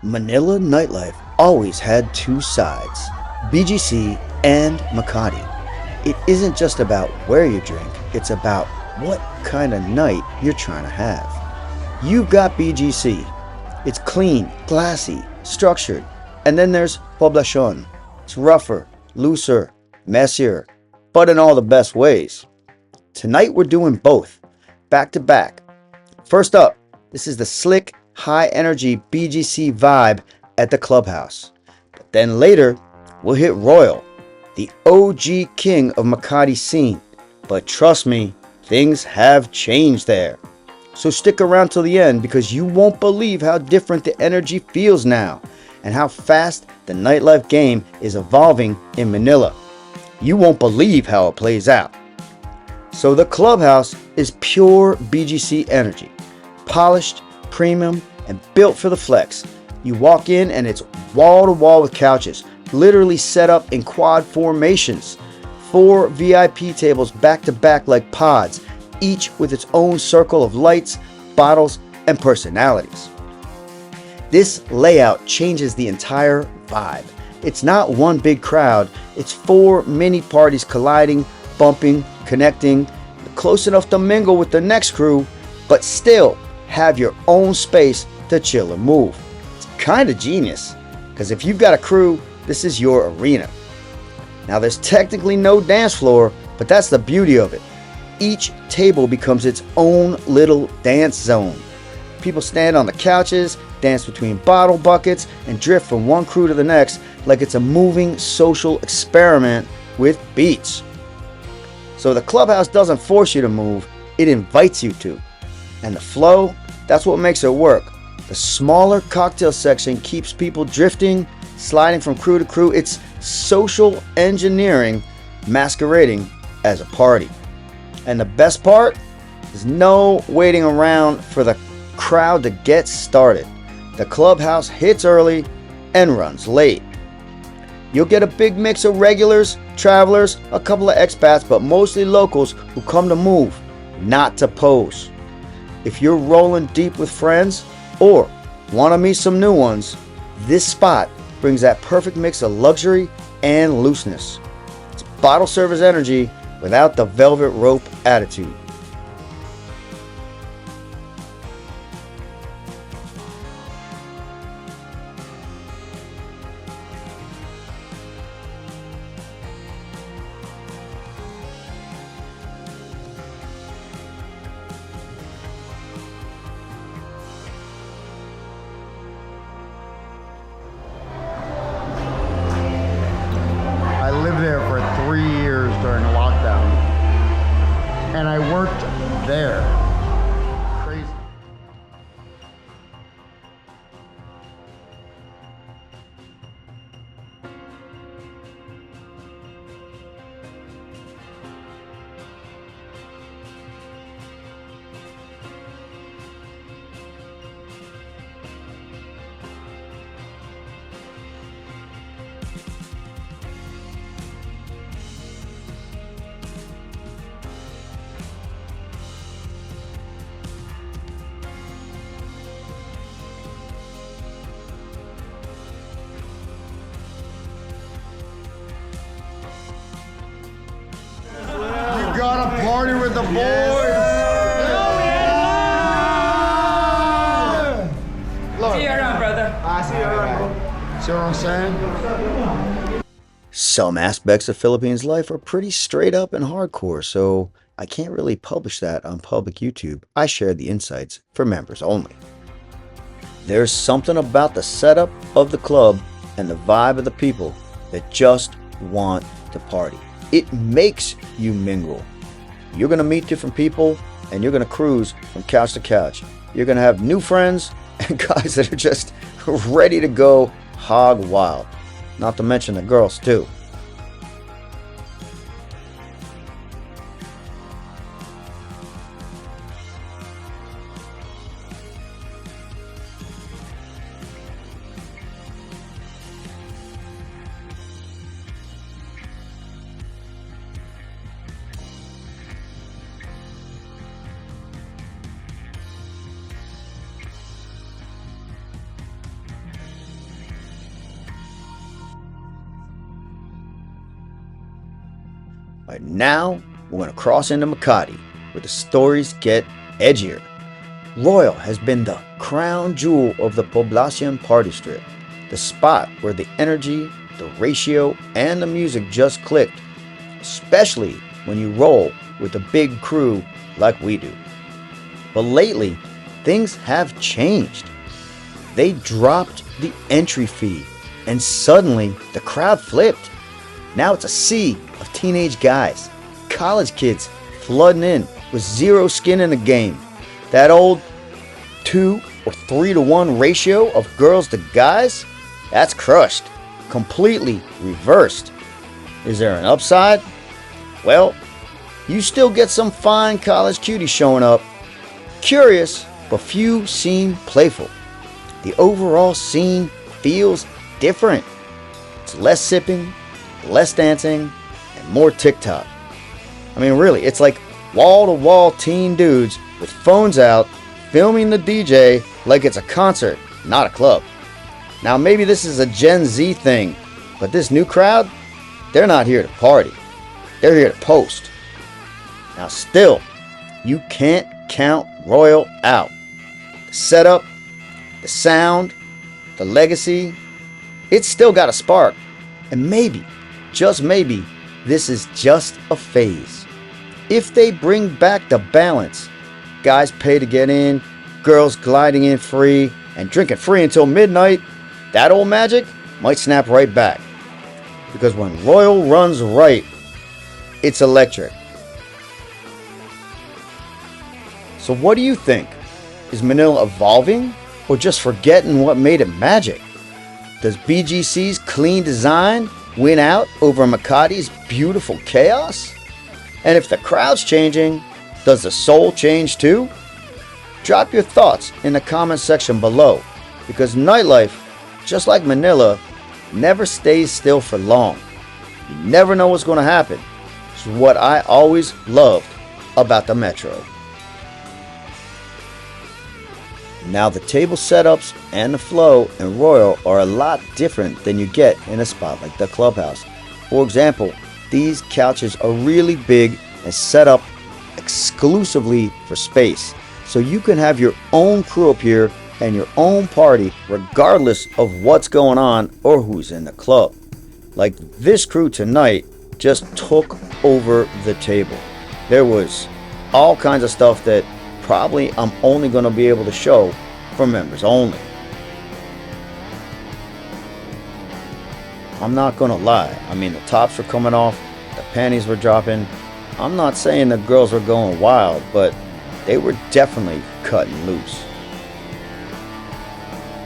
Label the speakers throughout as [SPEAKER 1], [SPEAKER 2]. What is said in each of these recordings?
[SPEAKER 1] Manila nightlife always had two sides, BGC and Makati. It isn't just about where you drink, it's about what kind of night you're trying to have. You've got BGC. It's clean, classy, structured. And then there's Poblacion. It's rougher, looser, messier, but in all the best ways. Tonight we're doing both, back to back. First up, this is the slick, high energy BGC vibe at the Clubhouse. But then later, we'll hit Royal, the OG king of Makati scene. But trust me, things have changed there. So stick around till the end because you won't believe how different the energy feels now and how fast the nightlife game is evolving in Manila. You won't believe how it plays out. So the Clubhouse is pure BGC energy, polished, premium, and built for the flex. You walk in and it's wall to wall with couches, literally set up in quad formations. 4 VIP tables back to back like pods, each with its own circle of lights, bottles, and personalities. This layout changes the entire vibe. It's not one big crowd, it's 4 mini parties colliding, bumping, connecting, close enough to mingle with the next crew, but still have your own space to chill and move. It's kind of genius, because if you've got a crew, this is your arena. Now there's technically no dance floor, but that's the beauty of it. Each table becomes its own little dance zone. People stand on the couches, dance between bottle buckets, and drift from one crew to the next like it's a moving social experiment with beats. So the Clubhouse doesn't force you to move, it invites you to. And the flow, that's what makes it work. The smaller cocktail section keeps people drifting, sliding from crew to crew. It's social engineering masquerading as a party. And the best part is no waiting around for the crowd to get started. The Clubhouse hits early and runs late. You'll get a big mix of regulars, travelers, a couple of expats, but mostly locals who come to move, not to pose. If you're rolling deep with friends or want to meet some new ones, this spot brings that perfect mix of luxury and looseness. It's bottle service energy without the velvet rope attitude.
[SPEAKER 2] I lived there for 3 years during lockdown, and I worked there. Crazy. You gotta party with the boys. Look,
[SPEAKER 3] See you around, brother.
[SPEAKER 2] I see you around. See what I'm saying?
[SPEAKER 1] Some aspects of Philippines life are pretty straight up and hardcore, so I can't really publish that on public YouTube. I share the insights for members only. There's something about the setup of the club and the vibe of the people that just want to party. It makes you mingle. You're going to meet different people and you're going to cruise from couch to couch. You're going to have new friends and guys that are just ready to go hog wild. Not to mention the girls too. Alright, now we're going to cross into Makati, where the stories get edgier. Royal has been the crown jewel of the Poblacion party strip, the spot where the energy, the ratio, and the music just clicked, especially when you roll with a big crew like we do. But lately, things have changed. They dropped the entry fee, and suddenly the crowd flipped. Now it's a sea of teenage guys, college kids flooding in with zero skin in the game. That old 2 or 3 to 1 ratio of girls to guys, that's crushed, completely reversed. Is there an upside? Well, you still get some fine college cuties showing up. Curious, but few seem playful. The overall scene feels different. It's less sipping, less dancing, and more TikTok. I mean, really, it's like wall-to-wall teen dudes with phones out filming the DJ like it's a concert, not a club. Now, maybe this is a Gen Z thing, but this new crowd, they're not here to party. They're here to post. Now, still, you can't count Royal out. The setup, the sound, the legacy, it's still got a spark. And maybe, just maybe, this is just a phase. If they bring back the balance, guys pay to get in, girls gliding in free, and drinking free until midnight, that old magic might snap right back. Because when Royal runs right, it's electric. So what do you think? Is Manila evolving, or just forgetting what made it magic? Does BGC's clean design win out over Makati's beautiful chaos? And if the crowd's changing, does the soul change too? Drop your thoughts in the comment section below, because nightlife, just like Manila, never stays still for long. You never know what's going to happen. It's what I always loved about the Metro. Now the table setups and the flow in Royal are a lot different than you get in a spot like the Clubhouse. For example, these couches are really big and set up exclusively for space, so you can have your own crew up here and your own party regardless of what's going on or who's in the club. Like this crew tonight just took over the table. There was all kinds of stuff that probably I'm only going to be able to show for members only. I'm not going to lie. I mean, the tops were coming off, the panties were dropping. I'm not saying the girls were going wild, but they were definitely cutting loose.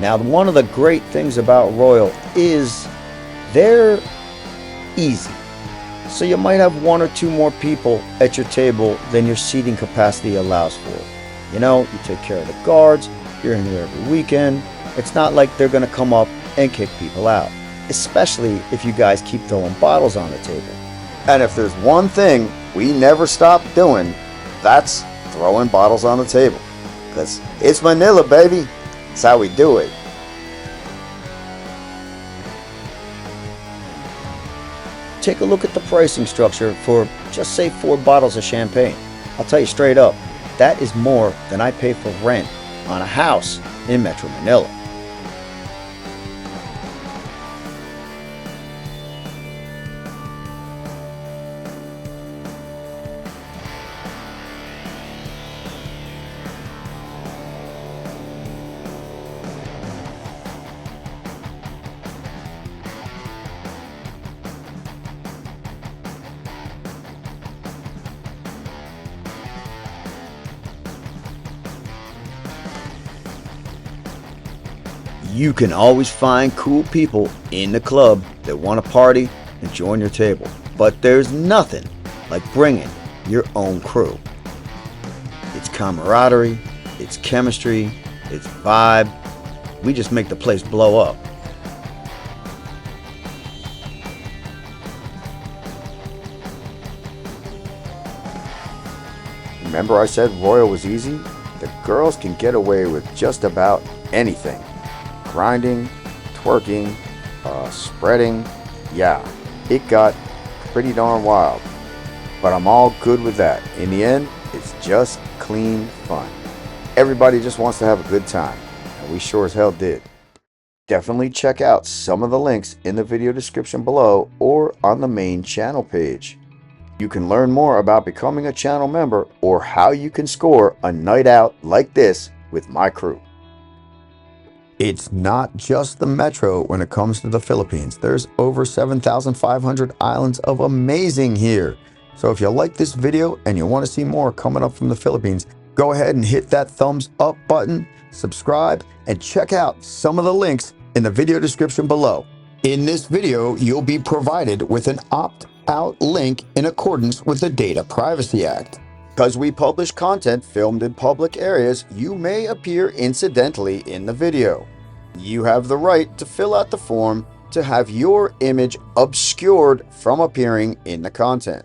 [SPEAKER 1] Now, one of the great things about Royal is they're easy. So you might have 1 or 2 more people at your table than your seating capacity allows for. You know, you take care of the guards, you're in here every weekend. It's not like they're going to come up and kick people out, especially if you guys keep throwing bottles on the table. And if there's one thing we never stop doing, that's throwing bottles on the table. Because it's Manila, baby. That's how we do it. Take a look at the pricing structure for, just say, 4 bottles of champagne. I'll tell you straight up, that is more than I pay for rent on a house in Metro Manila. You can always find cool people in the club that want to party and join your table. But there's nothing like bringing your own crew. It's camaraderie, it's chemistry, it's vibe. We just make the place blow up. Remember I said Royal was easy? The girls can get away with just about anything. Grinding, twerking, spreading, yeah, it got pretty darn wild. But I'm all good with that. In the end, it's just clean fun. Everybody just wants to have a good time, and we sure as hell did. Definitely check out some of the links in the video description below or on the main channel page. You can learn more about becoming a channel member or how you can score a night out like this with my crew. It's not just the metro when it comes to the Philippines. There's over 7,500 islands of amazing here. So if you like this video and you want to see more coming up from the Philippines, go ahead and hit that thumbs up button, subscribe, and check out some of the links in the video description below. In this video, you'll be provided with an opt-out link in accordance with the Data Privacy Act. Because we publish content filmed in public areas, you may appear incidentally in the video. You have the right to fill out the form to have your image obscured from appearing in the content.